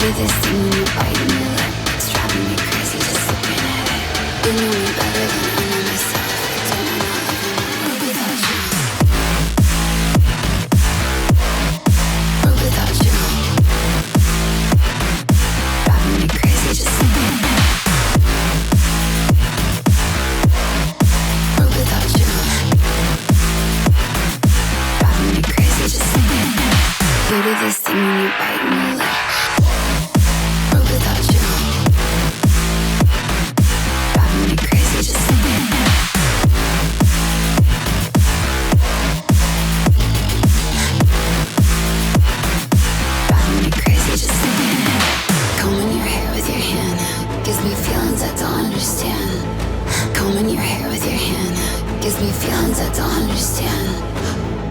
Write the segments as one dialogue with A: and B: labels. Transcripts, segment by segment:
A: do this thing when you're biting your lip. It's driving me crazy just looking at it. You know me better than I know myself. I don't wanna live in a world without you. World without you. Driving me crazy just looking at it. World without you. Driving me crazy just looking at it. You do this thing when you're biting your lip. World without you. Driving me crazy just looking at it. Driving me crazy just looking at it. Combing your hair with your hand gives me feelings I don't understand. Combing your hair with your hand gives me feelings I don't understand.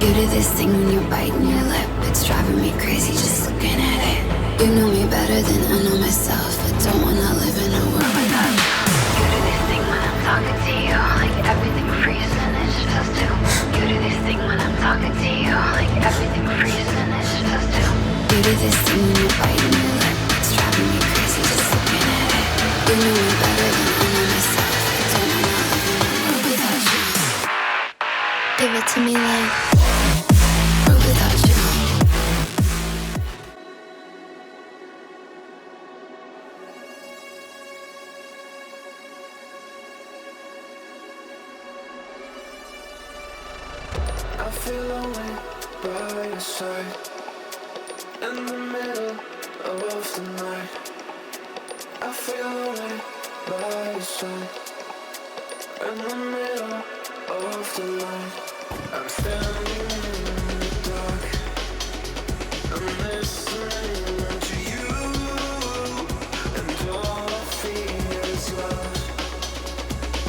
A: You do this thing when you're biting your lip. It's driving me crazy just looking at it. You know me better than I know myself. I don't wanna live in a world without you. You do this thing when I'm talking to you, like everything freezes and it's just you. You do this thing when I'm talking to you, like everything freezes and it's just you. You do this thing when you're biting your lip. It's driving me crazy just looking at it. You know me better than I know myself. I don't wanna live in a world without you. Give it to me like world without you.
B: I feel lonely by your side, in the middle of the night. I feel lonely by your side, in the middle of the light. I'm standing in the dark, I'm listening to you, and all I feel is love.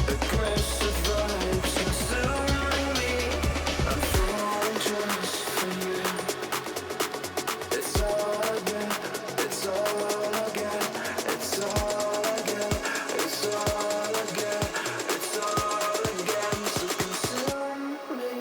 B: Aggressive vibes consuming me. I'm falling just for you. It's all I get, it's all I get, it's all I get, it's all I get, it's all I get. So consume me.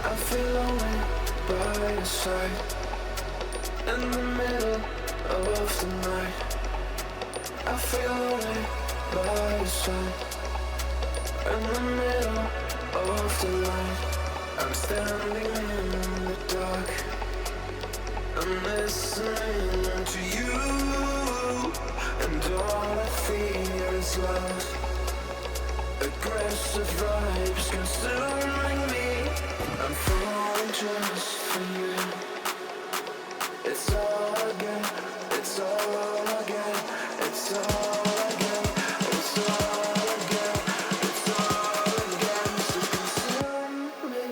B: I feel lonely by your side, in the middle of the night. I feel lonely by your side, in the middle of the light. I'm standing in the dark, I'm listening to you, and all I feel is love. Aggressive vibes consuming me. I'm falling just for you. It's all I get, it's all I get, it's all I get, it's all I get, it's all I get. So consume me.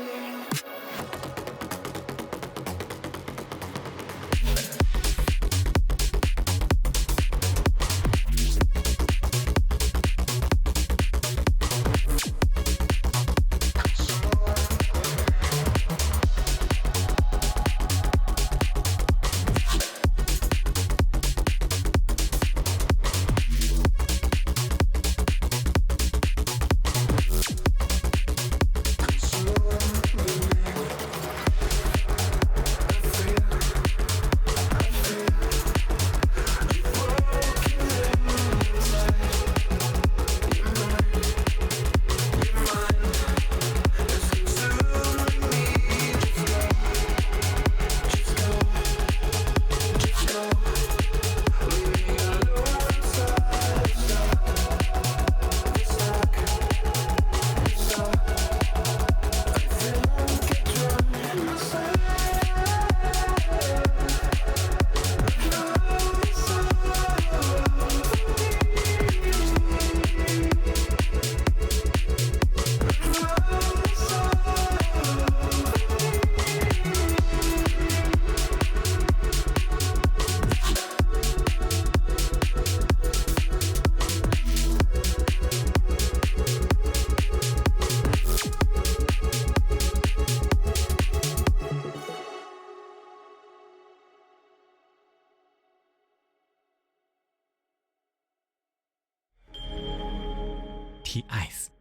C: TEYES。